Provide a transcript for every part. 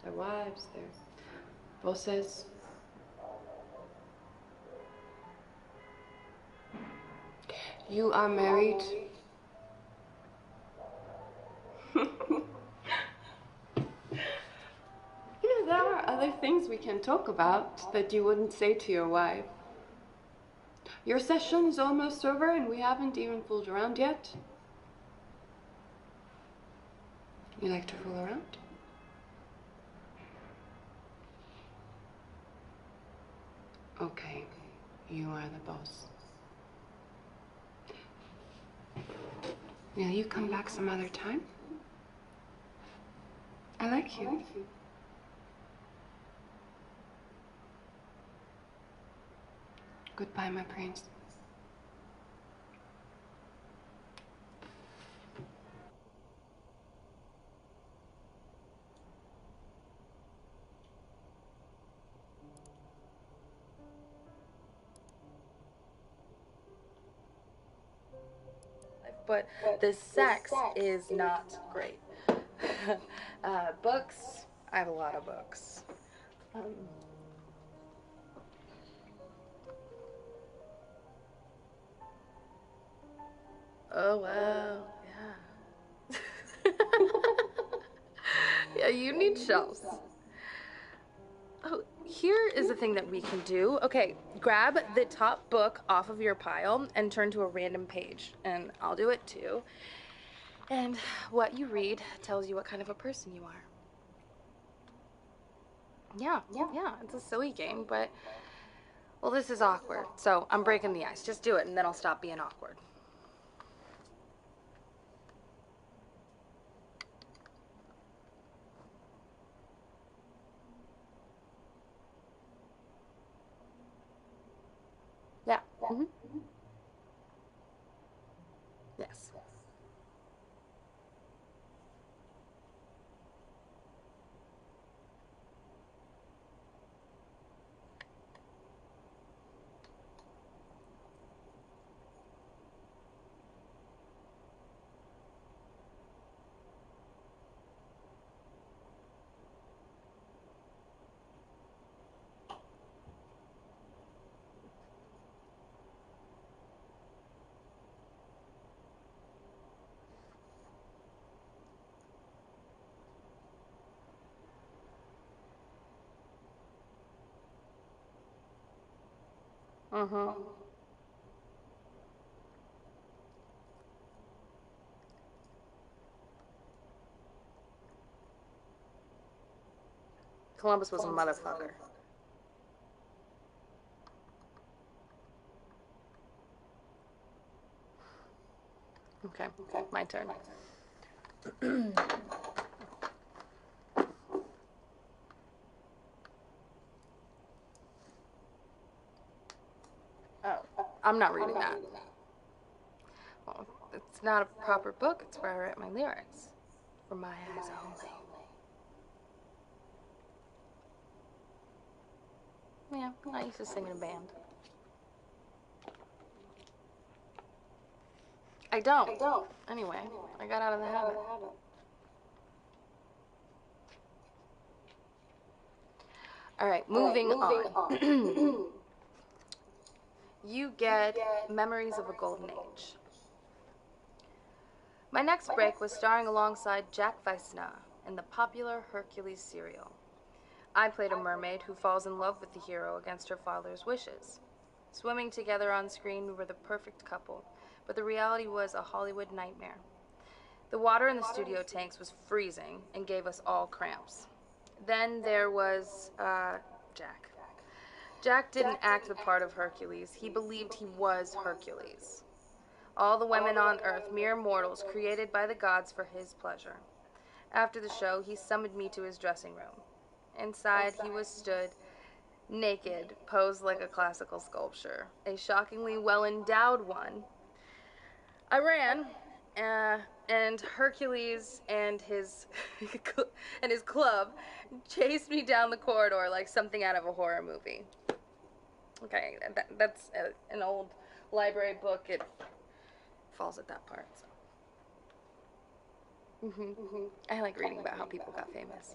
their wives, their bosses. You are married. Yeah, there are other things we can talk about that you wouldn't say to your wife. Your session is almost over and we haven't even fooled around yet. You like to fool around? Okay, you are the boss. Will you come back some other time? I like you. Goodbye, my prince. But the sex is not great. Books, I have a lot of books. Oh, wow, yeah. Yeah, you need shelves. Oh, here is a thing that we can do. Okay, grab the top book off of your pile and turn to a random page, and I'll do it too. And what you read tells you what kind of a person you are. Yeah, it's a silly game, but, well, this is awkward, so I'm breaking the ice. Just do it, and then I'll stop being awkward. Yeah. Mm-hmm. Yes. Mm-hmm. Columbus was a motherfucker. Okay, my turn. Oh, I'm not reading that. Well, it's not a proper book. It's where I write my lyrics. For my eyes only. Yeah, I used to sing in a band. I don't. Anyway, I got out of the habit. All right, moving on. You get Memories of a Golden Age. My next break was starring alongside Jack Weissna in the popular Hercules serial. I played a mermaid who falls in love with the hero against her father's wishes. Swimming together on screen, we were the perfect couple, but the reality was a Hollywood nightmare. The water in the studio tanks was freezing and gave us all cramps. Then there was, Jack. Jack didn't act the part of Hercules. He believed he was Hercules. All the women on Earth, mere mortals created by the gods for his pleasure. After the show, he summoned me to his dressing room. Inside, he was stood, naked, posed like a classical sculpture, a shockingly well-endowed one. I ran, and Hercules and his and his club chased me down the corridor like something out of a horror movie. Okay, that's an old library book. It falls at that part. So. I like reading about how people got famous.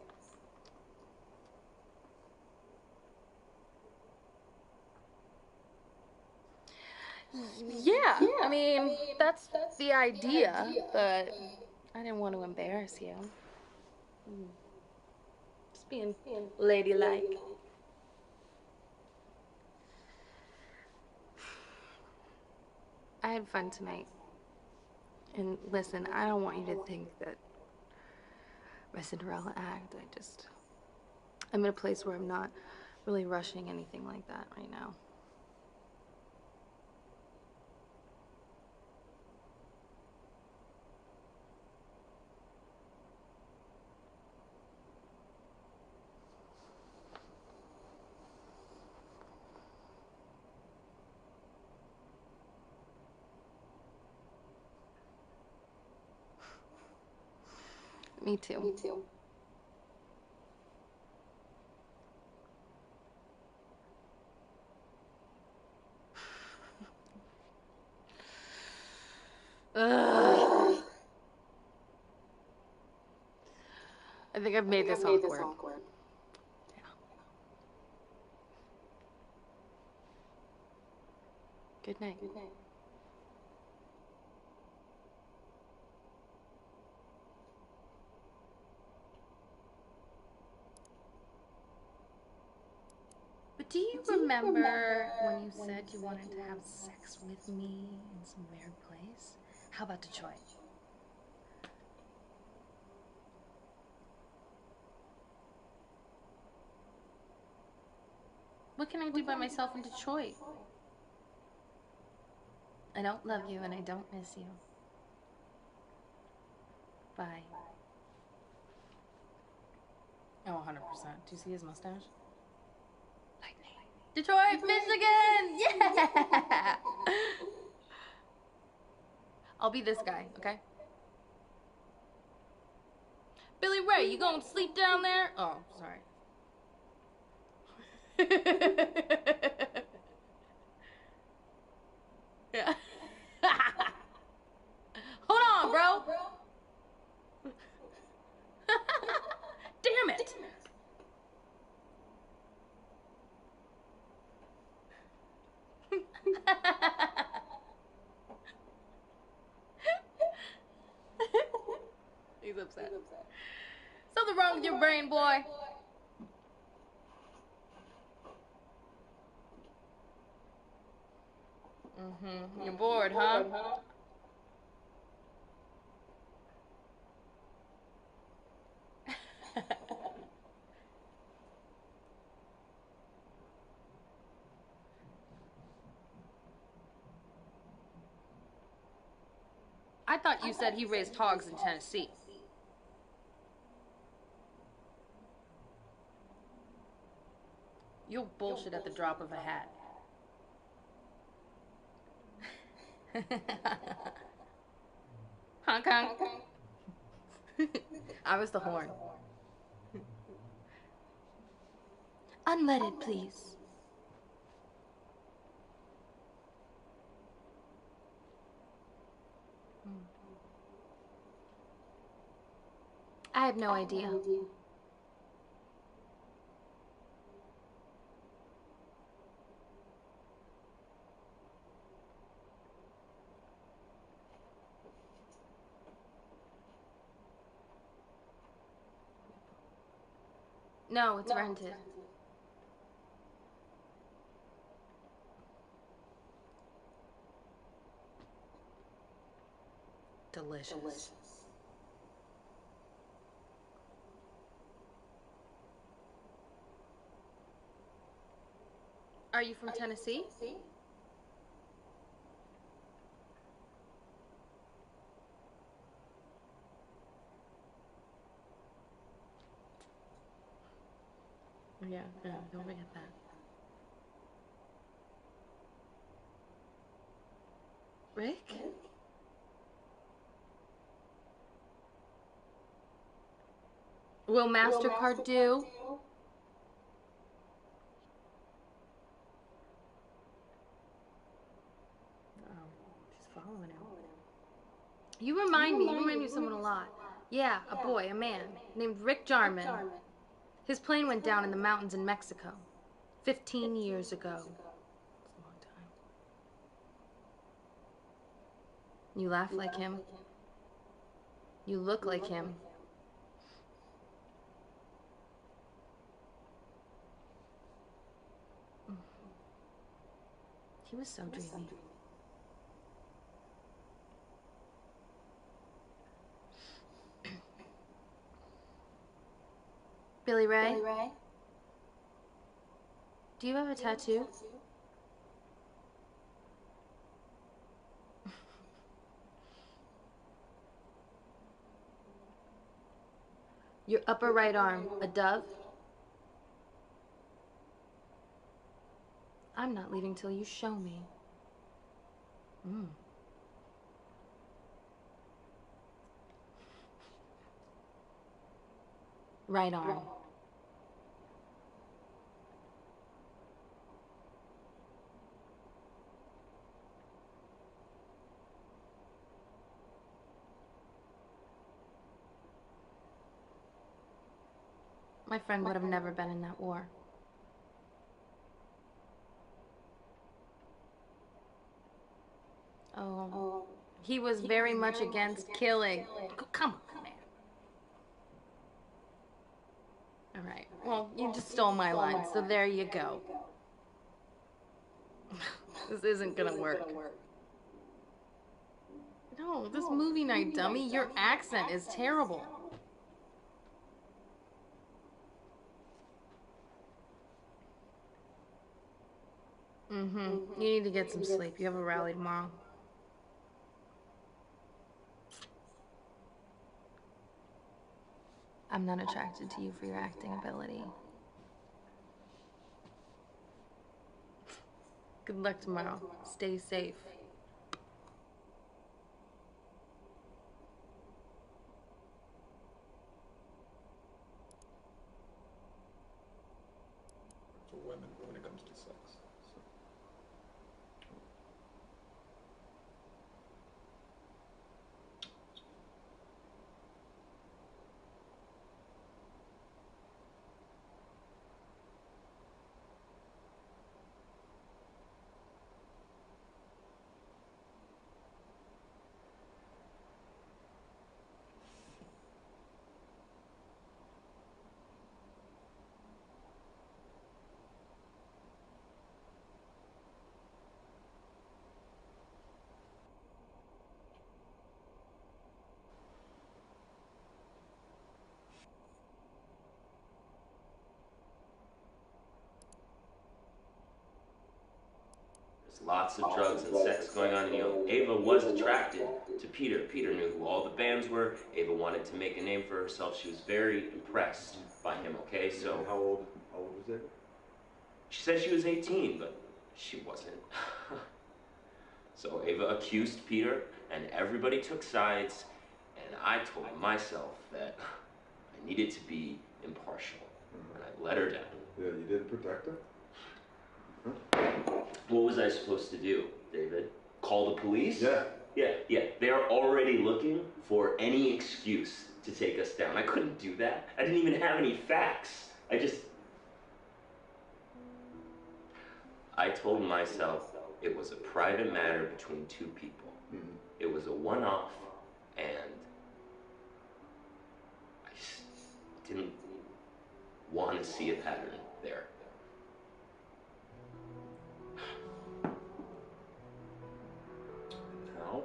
I mean, that's the idea, but I didn't want to embarrass you. Just being ladylike. I had fun tonight. And listen, I don't want you to think that my Cinderella act, I'm in a place where I'm not really rushing anything like that right now. Me too. Me too. Ugh. I think I've made this awkward. Yeah. Good night. Good night. But do you remember when you said you wanted to have sex with me in some weird place? How about Detroit? What can I do by myself in Detroit? I don't love you and I don't miss you. Bye. Oh, 100%. Do you see his mustache? Detroit, Michigan! Yeah! I'll be this guy, okay? Billy Ray, you going to sleep down there? Oh, sorry. Yeah. Hold on, bro. Damn it. He's upset. Something wrong with your brain, boy. You're bored, huh? I thought you said he raised hogs in Tennessee. You'll bullshit at the drop of a hat. Hong Kong. I was the horn. Unleaded, please. I have no idea. No, it's rented. Delicious. Are you from Tennessee? Yeah, don't forget that. Rick? Will MasterCard do? She's following him. You remind me of someone a lot. Yeah, a boy, a man, named Rick Jarman. His plane went down in the mountains in Mexico 15 years ago. That's a long time. You laugh like him. You look like him. He was so dreamy. Billy Ray? Do you have a tattoo? Your upper right arm, a dove? I'm not leaving till you show me. Right arm. My friend would have never been in that war. Oh, he was very much against killing. Come on, man. All right. Well, you just stole my line, so there you go. This isn't gonna work. No, this movie night, dummy. Your accent is terrible. You need to get some sleep. You have a rally tomorrow. I'm not attracted to you for your acting ability. Good luck tomorrow. Stay safe. For women when it comes to sex. So. Lots of drugs and sex going on, and Ava was attracted to Peter. Peter knew who all the bands were. Ava wanted to make a name for herself. She was very impressed by him, okay? So How old was it? she said she was 18, but she wasn't. So Ava accused Peter, and everybody took sides, and I told myself that I needed to be impartial, and I let her down. Yeah, you didn't protect her? What was I supposed to do, David? Call the police? Yeah. Yeah. They're already looking for any excuse to take us down. I couldn't do that. I didn't even have any facts. I told myself it was a private matter between two people. It was a one-off, and I just didn't want to see a pattern there. Now,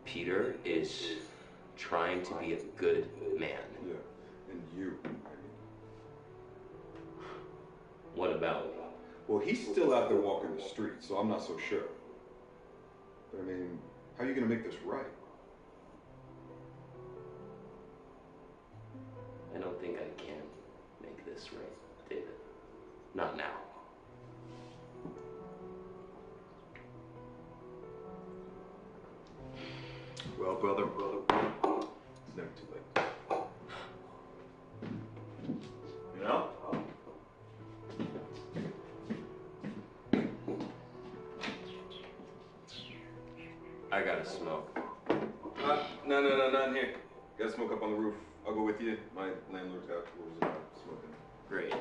Peter is trying to be a good man. Yeah, and you, I mean. What about me? Well, he's still out there walking the street, so I'm not so sure. But I mean, how are you going to make this right? I don't think I can make this right, David. Not now. Well, brother, it's never too late. You know? I gotta smoke. No, not in here. Gotta smoke up on the roof. I'll go with you. My landlord's got rules about smoking. Great.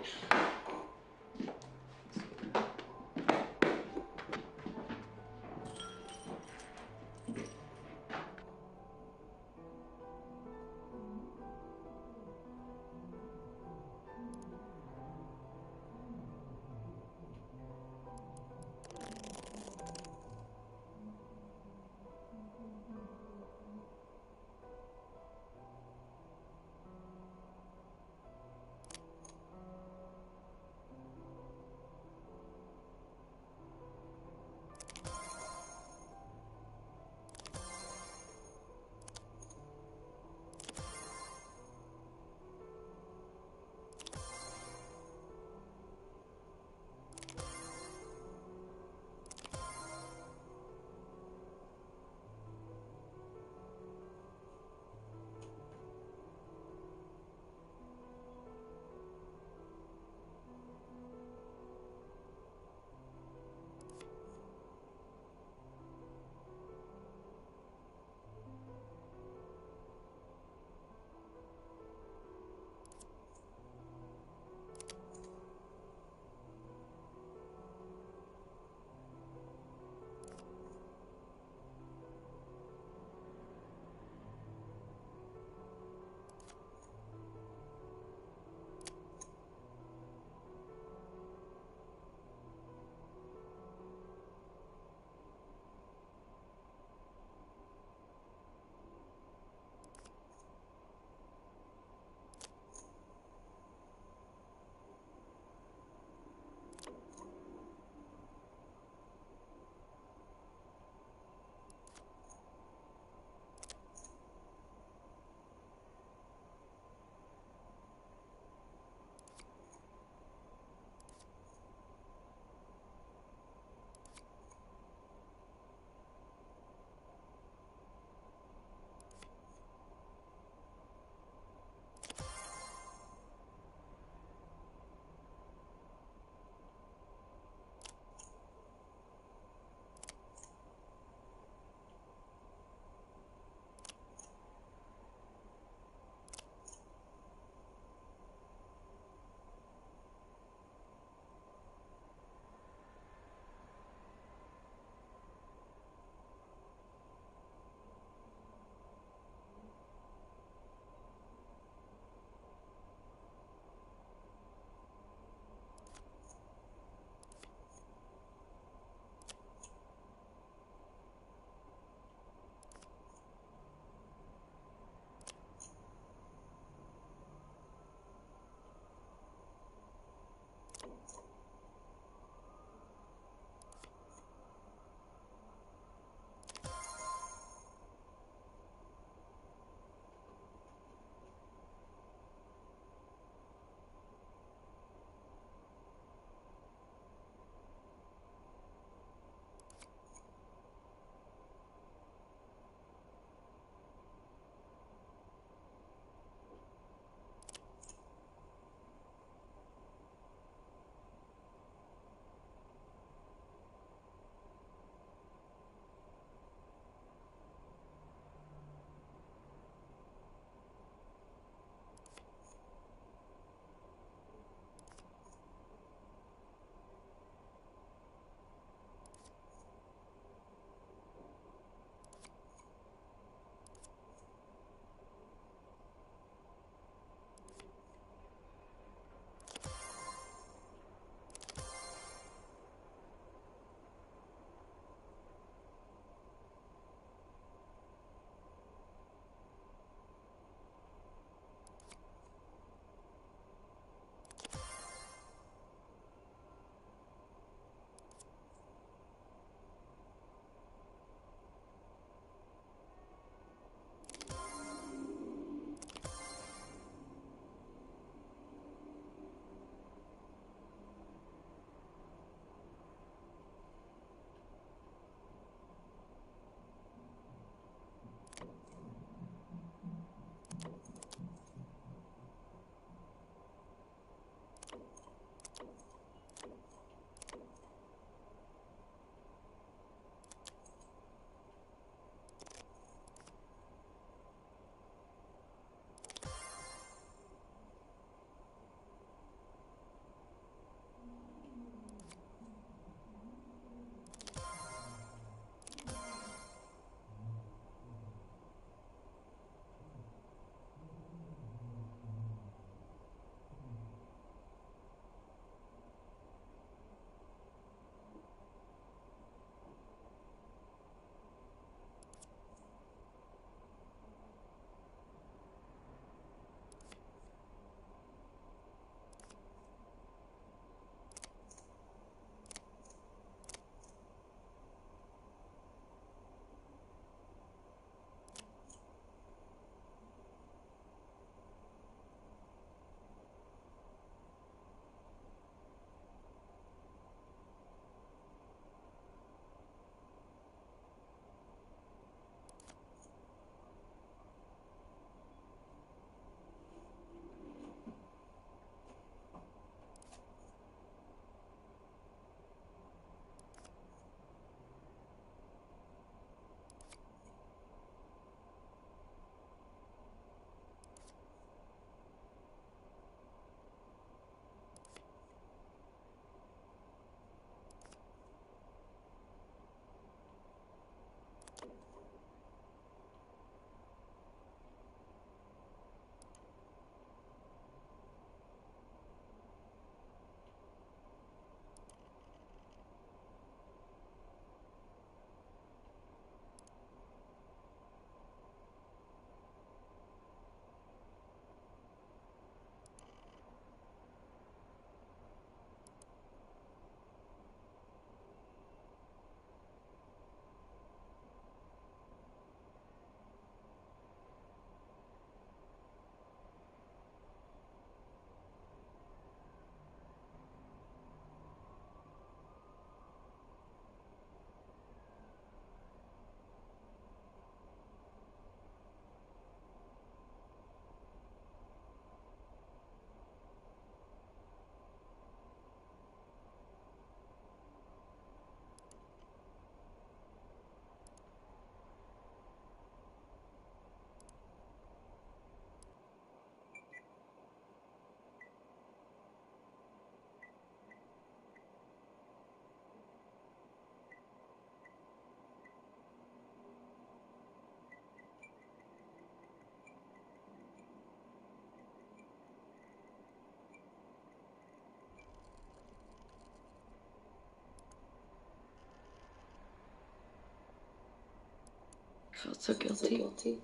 felt so guilty.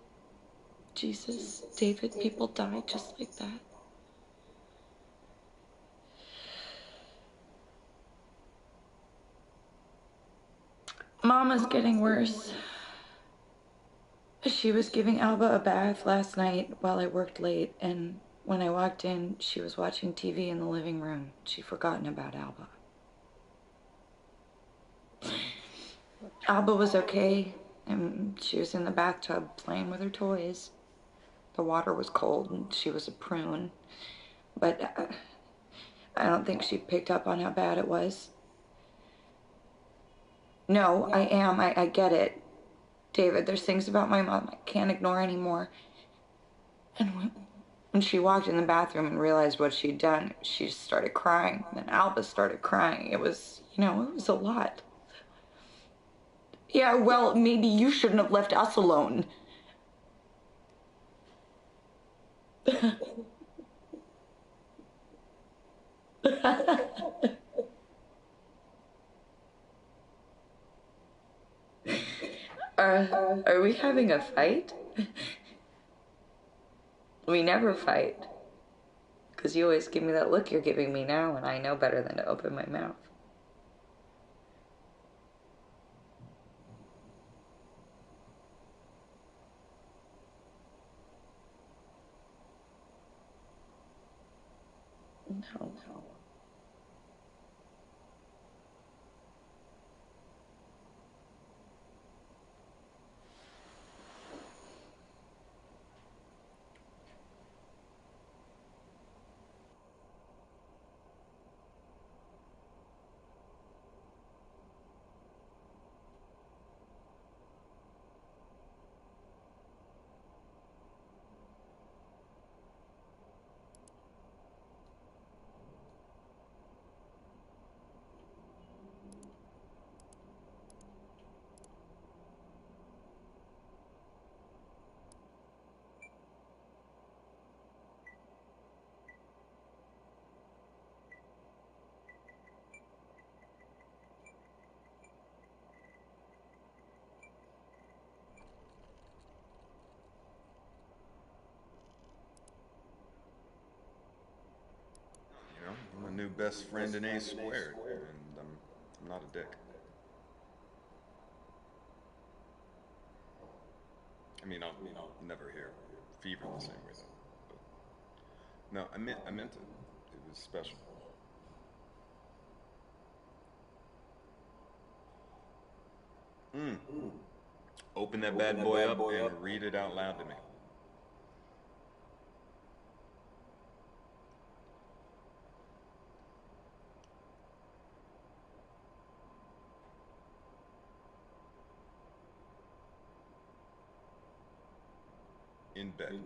Jesus, David, people died just like that. Mama's getting worse. She was giving Alba a bath last night while I worked late, and when I walked in, she was watching TV in the living room. She'd forgotten about Alba. Alba was okay, and she was in the bathtub playing with her toys. The water was cold, and she was a prune, but I don't think she picked up on how bad it was. No, I am. I get it. David, there's things about my mom I can't ignore anymore. And when she walked in the bathroom and realized what she'd done, she just started crying. Then Alba started crying. It was, it was a lot. Yeah, well, maybe you shouldn't have left us alone. Are we having a fight? We never fight. Because you always give me that look you're giving me now, and I know better than to open my mouth. No. I'm a new best friend in A squared, and I'm not a dick. I mean, I'll never hear fever the same way though. But no, I meant it. It was special. Open that bad boy up and read it out loud to me. In bed.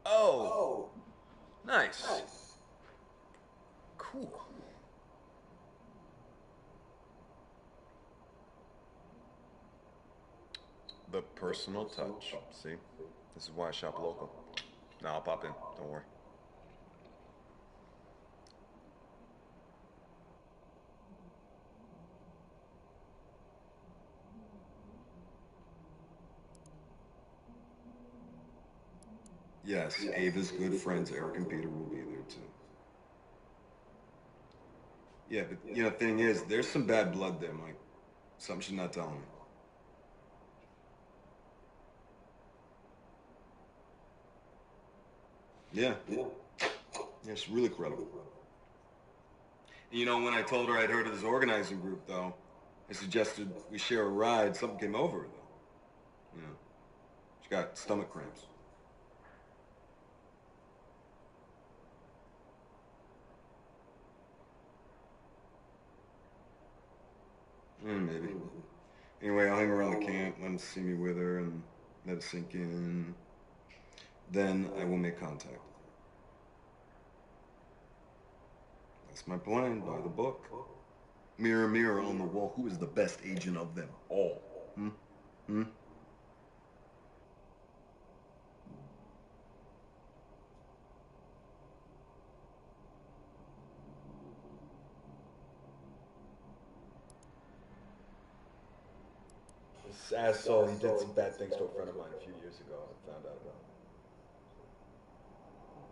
Oh, nice. Cool. The personal touch. See? This is why I shop local. Now I'll pop in. Don't worry. Yes, Ava's good friends, Eric and Peter, will be there too. Yeah, but thing is, there's some bad blood there, Mike. Something she's not telling me. Yeah, it's really credible. And when I told her I'd heard of this organizing group, though, I suggested we share a ride. Something came over her, though. She got stomach cramps. Maybe. Anyway, I'll hang around the camp, let them see me with her, and let it sink in. Then I will make contact. That's my plan, by the book. Mirror, mirror on the wall, who is the best agent of them all? This asshole, he did some bad things to a friend of mine a few years ago. I found out about it.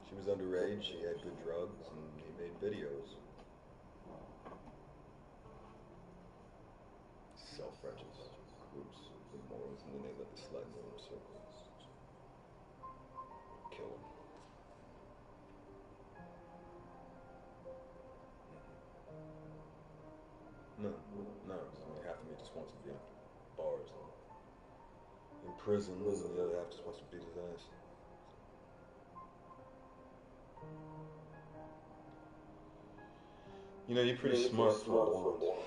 She was underage, she had good drugs, and he made videos. Self-righteous groups with morals, and then they let the slide in their own circles. Kill him. No. I mean, half of me just wants to be in bars and in prison, and the other half just wants to beat his ass. You know, you're pretty smart for a blonde.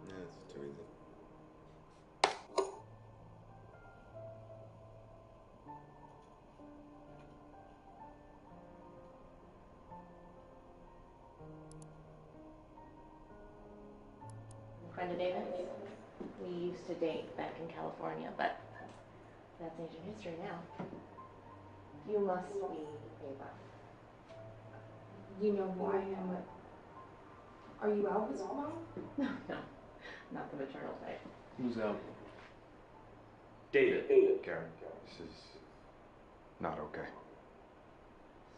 Yeah, it's too easy. Friend of David's. We used to date back in California, but that's ancient history now. You must be Ava. You know who I am, but are you Alva's mom? No, not the maternal type. Who's Alva? David. Karen, this is not okay.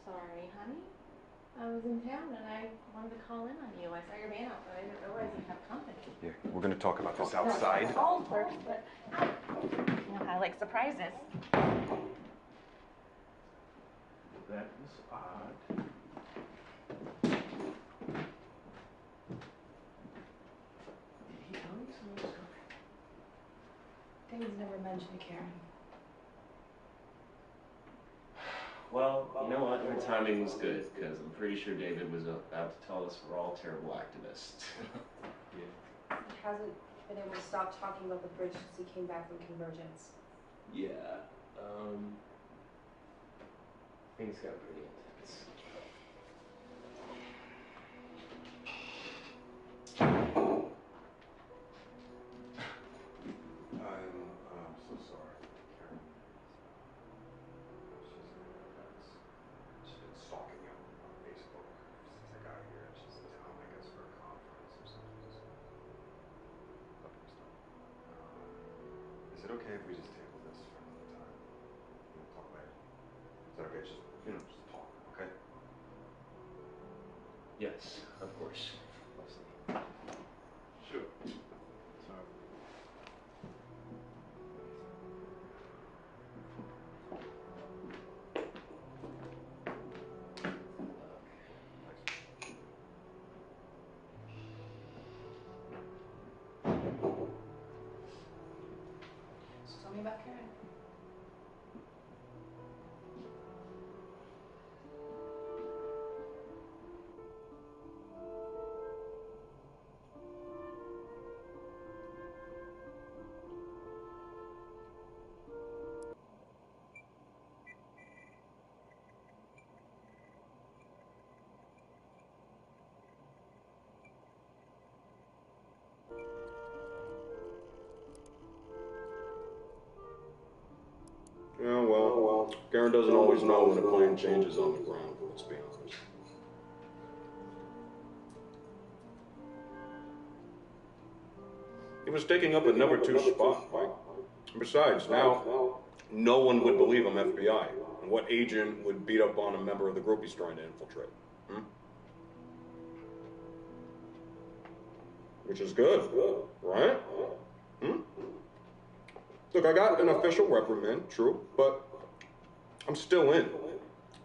Sorry, honey. I was in town and I wanted to call in on you. I saw your van out, but I didn't realize you have company. Yeah, we're gonna talk about this outside. Called first, but you know how I like surprises. That is odd. Did he tell you someone was coming? David's never mentioned Karen. Well, you know what? Your timing was good, because I'm pretty sure David was about to tell us we're all terrible activists. Yeah. He hasn't been able to stop talking about the bridge since he came back from Convergence. Yeah, things got pretty intense. I'm so sorry, Karen. She's been stalking you on Facebook since I got here. She's in town, I guess, for a conference or something. Is it okay if we just table this for another time? We'll talk later. Is that okay? Just talk, okay? Yes, of course. Sure. Sorry. So tell me about Karen. Yeah, well, Karen doesn't always know when a plane changes on the ground, let's be honest. He was taking up a number 2 spot, right? Besides, now, no one would believe I'm FBI. And what agent would beat up on a member of the group he's trying to infiltrate? Which is good, right? Look, I got an official reprimand, true, but I'm still in.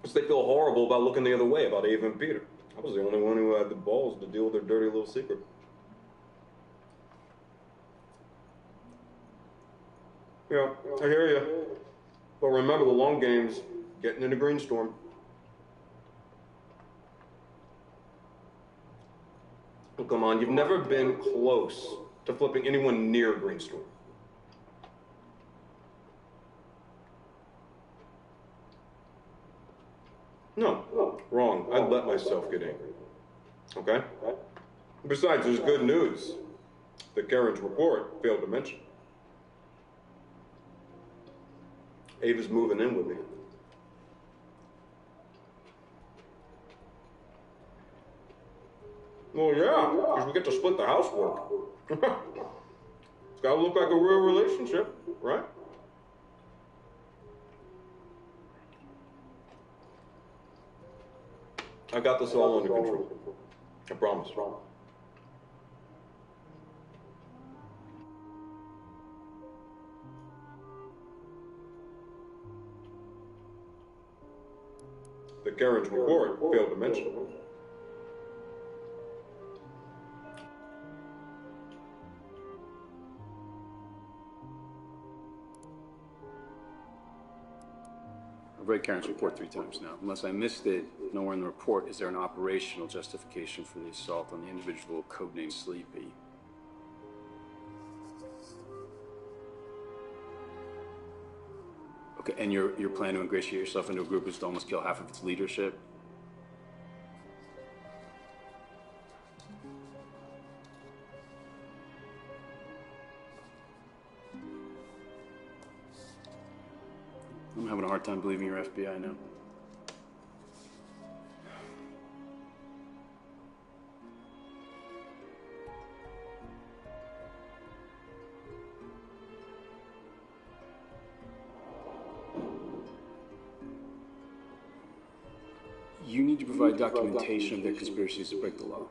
Because they feel horrible about looking the other way about Ava and Peter. I was the only one who had the balls to deal with their dirty little secret. Yeah, I hear you. But remember, the long game's getting into Greenstorm. Oh, come on, you've never been close to flipping anyone near Greenstorm. No, wrong. I'd let myself get angry. Okay? Besides, there's good news that Karen's report failed to mention. Ava's moving in with me. Well, yeah, because we get to split the housework. It's got to look like a real relationship, right? I got this all under control. I promise. The Karen's report failed to mention. I've read Karen's report 3 times now. Unless I missed it, nowhere in the report is there an operational justification for the assault on the individual codenamed Sleepy. Okay, and your plan to ingratiate yourself into a group is to almost kill half of its leadership? I'm having a hard time believing you're FBI now. You need to provide documentation of their conspiracies to break the law.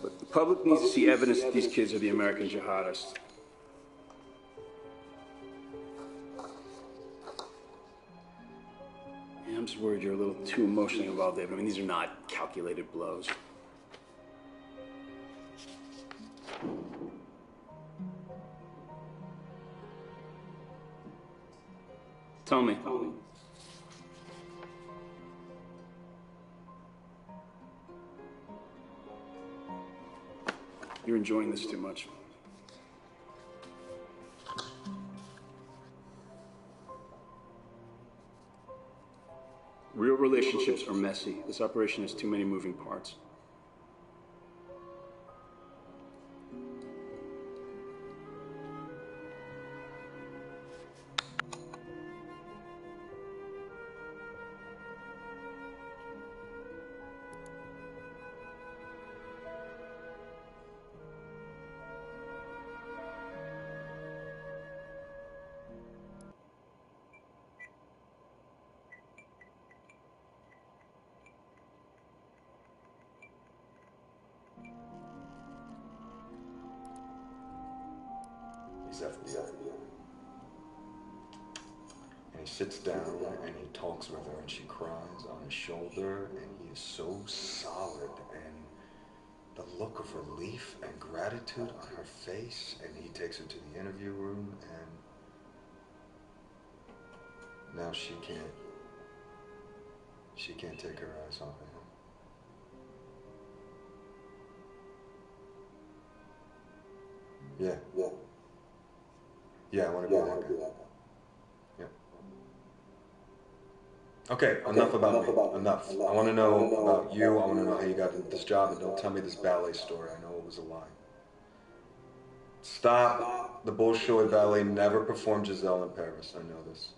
But the public needs to see evidence that these kids are the American jihadists. Yeah, I'm just worried you're a little too emotionally involved, David. I mean, these are not calculated blows. Tell me. You're enjoying this too much. Real relationships are messy. This operation has too many moving parts. He's FBI. And he sits down and he talks with her and she cries on his shoulder and he is so solid and the look of relief and gratitude on her face, and he takes her to the interview room and now she can't take her eyes off of him. Yeah, I want to be that guy. Yeah. Okay, enough about me. Enough. I want to know about you. I want to know how you got into this job, and don't tell me this ballet story. I know it was a lie. Stop the bullshit. Ballet never performed Giselle in Paris. I know this.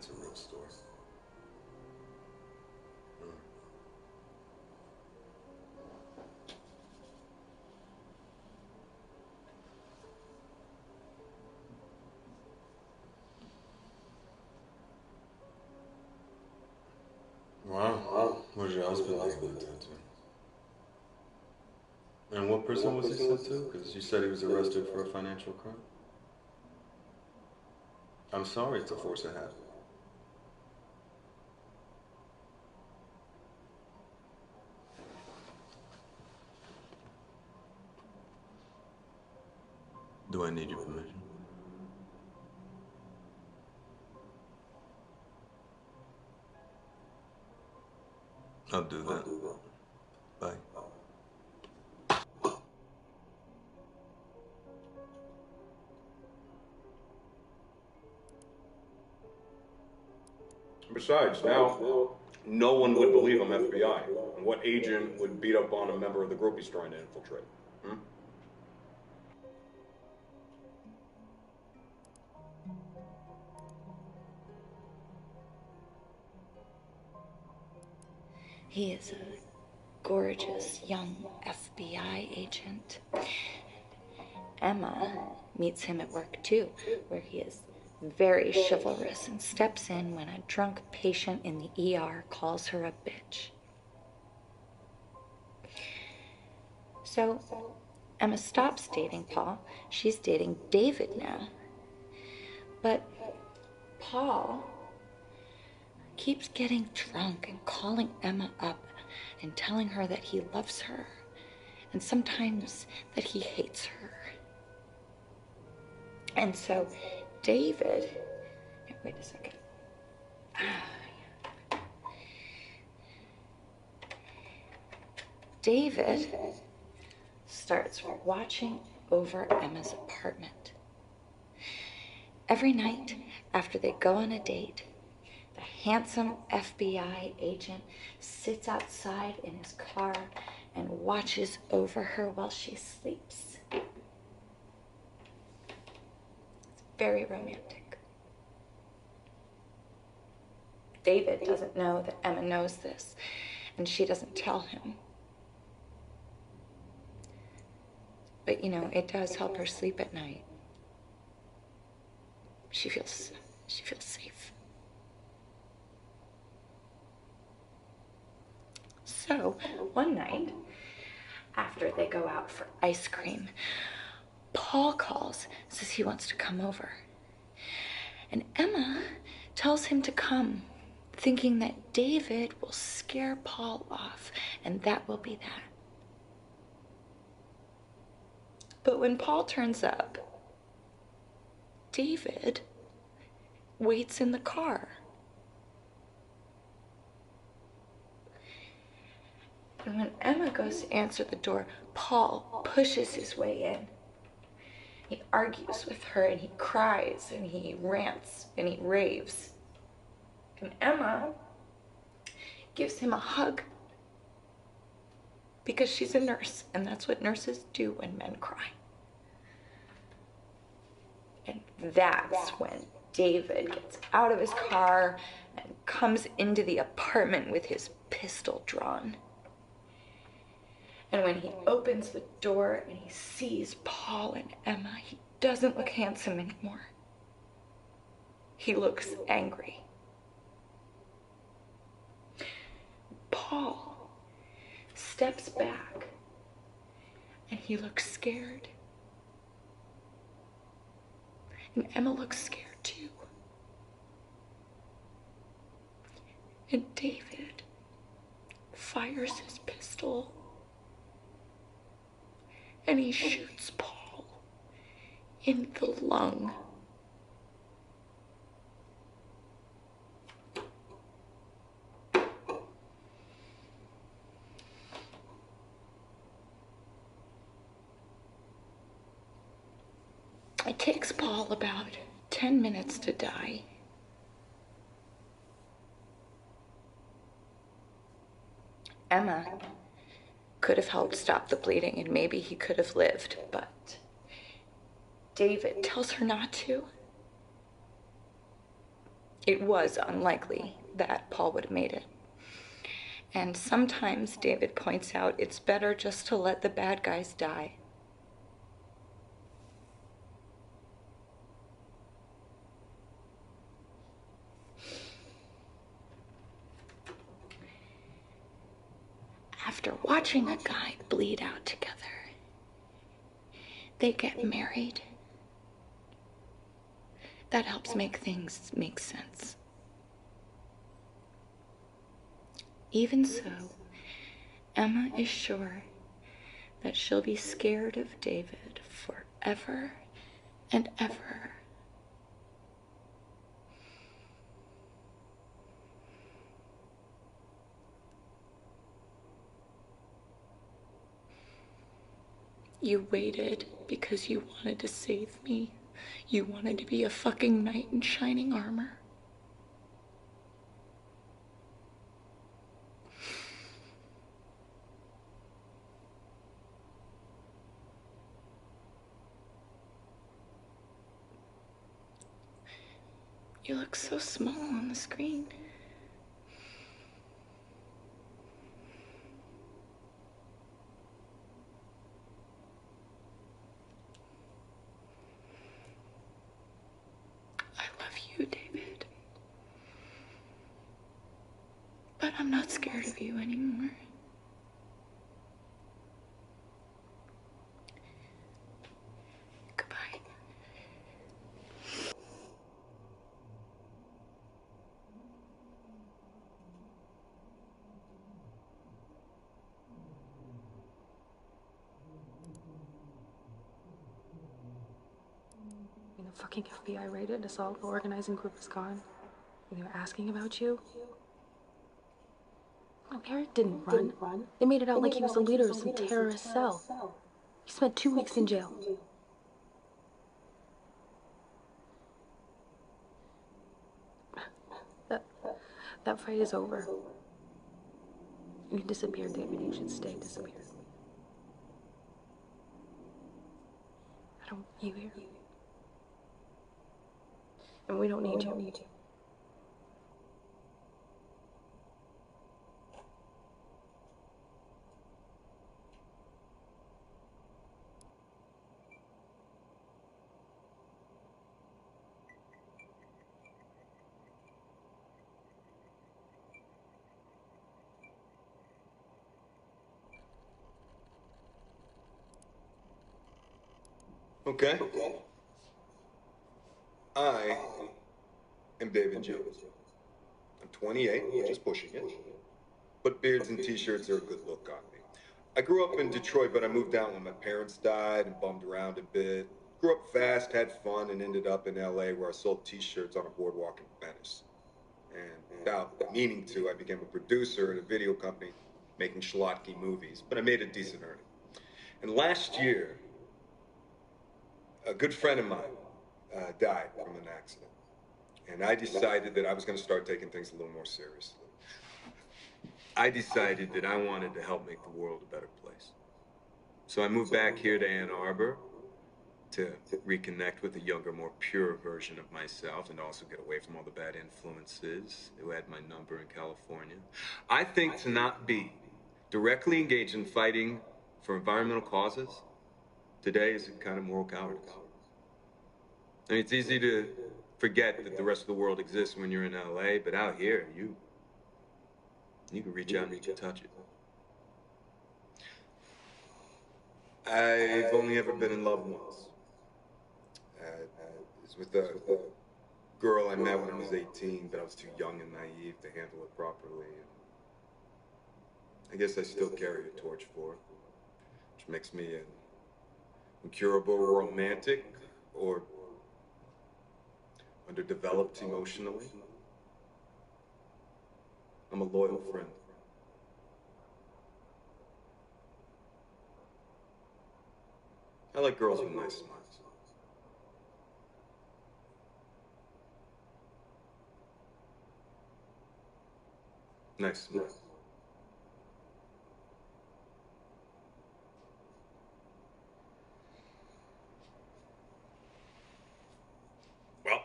that's a real story. Wow. What did your husband name that to? And what prison was he sent to? Because you said he was arrested for a financial crime. I'm sorry to force a habit. Do I need your permission? I'll do that. Bye. Besides, now no one would believe I'm FBI. And what agent would beat up on a member of the group he's trying to infiltrate? He is a gorgeous young FBI agent. Emma meets him at work too, where he is very chivalrous and steps in when a drunk patient in the ER calls her a bitch. So Emma stops dating Paul. She's dating David now. But Paul keeps getting drunk and calling Emma up and telling her that he loves her and sometimes that he hates her. And so David, wait a second. David starts watching over Emma's apartment. Every night after they go on a date, the handsome FBI agent sits outside in his car and watches over her while she sleeps. It's very romantic. David doesn't know that Emma knows this, and she doesn't tell him. But, you know, it does help her sleep at night. She feels safe. So, one night, after they go out for ice cream, Paul calls, says he wants to come over. And Emma tells him to come, thinking that David will scare Paul off, and that will be that. But when Paul turns up, David waits in the car. And when Emma goes to answer the door, Paul pushes his way in. He argues with her and he cries and he rants and he raves. And Emma gives him a hug because she's a nurse and that's what nurses do when men cry. And that's when David gets out of his car and comes into the apartment with his pistol drawn. And when he opens the door and he sees Paul and Emma, he doesn't look handsome anymore. He looks angry. Paul steps back and he looks scared. And Emma looks scared too. And David fires his pistol and he shoots Paul in the lung. It takes Paul about 10 minutes to die. Emma could have helped stop the bleeding and maybe he could have lived, but David tells her not to. It was unlikely that Paul would have made it. And sometimes David points out it's better just to let the bad guys die. After watching a guy bleed out together, they get married. That helps make things make sense. Even so, Emma is sure that she'll be scared of David forever and ever. You waited because you wanted to save me. You wanted to be a fucking knight in shining armor. You look so small on the screen. I love you, David. But I'm not scared of you anymore. Goodbye. The fucking FBI raided us all. The organizing group is gone. They were asking about you. No, Eric didn't run. They made it out like he was the leader of some terrorist cell. He spent 2 weeks in jail. That fight is over. You disappeared, David. You should stay disappeared. I don't want you here. And we don't need you. Okay. I am David Jones. I'm 28, just pushing it. But beards and t-shirts are a good look on me. I grew up in Detroit, but I moved out when my parents died and bummed around a bit. Grew up fast, had fun, and ended up in LA where I sold t-shirts on a boardwalk in Venice. And without meaning to, I became a producer at a video company making schlocky movies, but I made a decent earning. And last year, a good friend of mine died from an accident. And I decided that I was going to start taking things a little more seriously. I decided that I wanted to help make the world a better place. So I moved back here to Ann Arbor to reconnect with a younger, more pure version of myself and also get away from all the bad influences who had my number in California. I think to not be directly engaged in fighting for environmental causes today is a kind of moral cowardice. I mean, it's easy to forget that the rest of the world exists when you're in LA, but out here, you can reach out and you can touch it. I've only ever been in love once. It was with a girl I met when I was 18, but I was too young and naive to handle it properly. I guess I still carry a torch for it, which makes me an incurable romantic or underdeveloped emotionally. I'm a loyal friend. I like girls with nice smiles. Nice smiles. Well,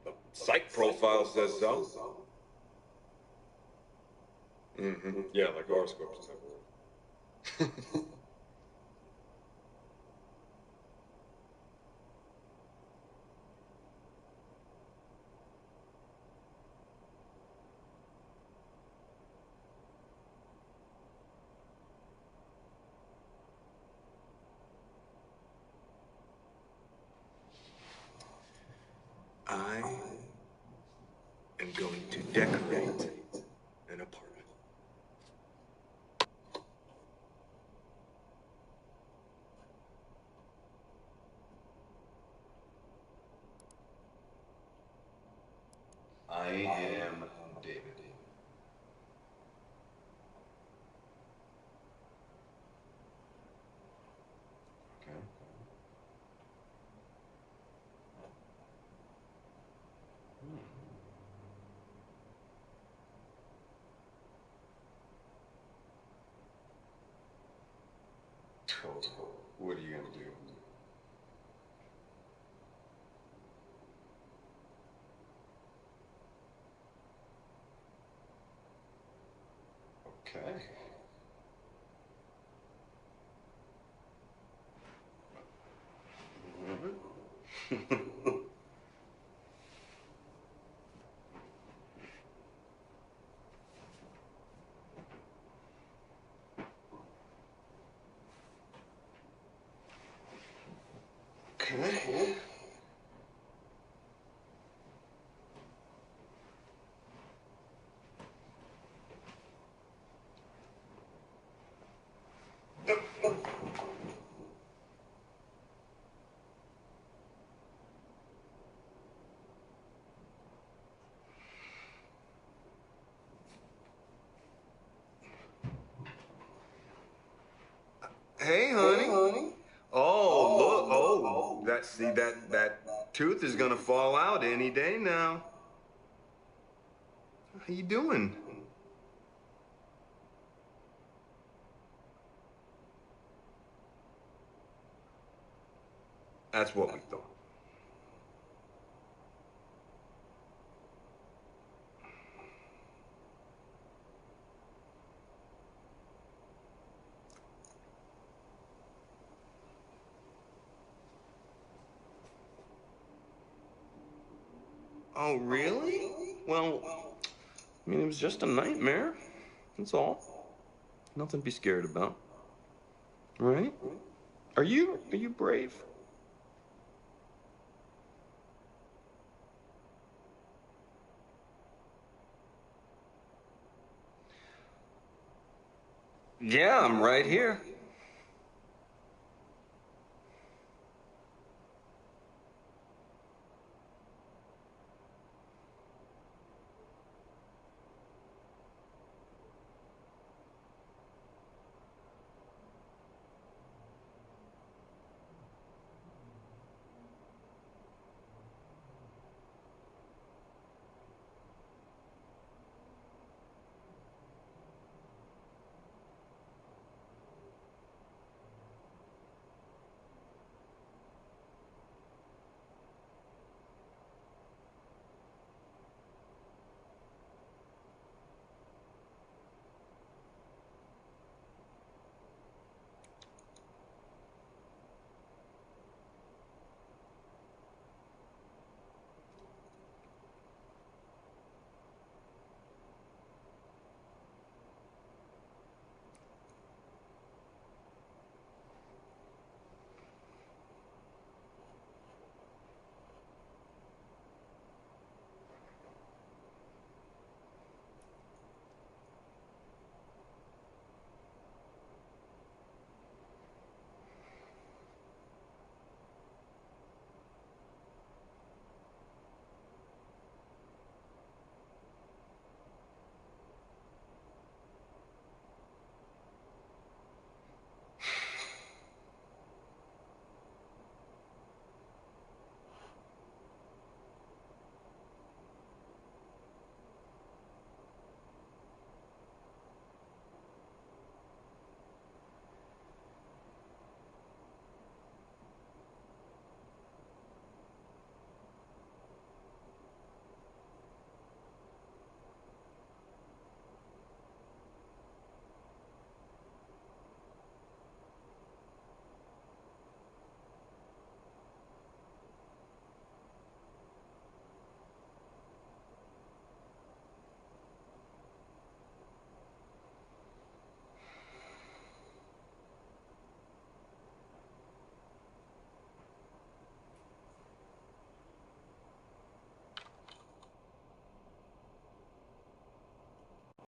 the psych pro's profile says so. Mm-hmm. Yeah, like horoscopes never work. I am going to decorate an apartment. I am David. Okay. Oh, what are you gonna do? Okay. Okay. Hey, honey. Oh, look. Oh, that tooth is gonna fall out any day now. How you doing? That's what we thought. Oh, really? Well, I mean, it was just a nightmare. That's all. Nothing to be scared about. Right? Are you brave? Yeah, I'm right here.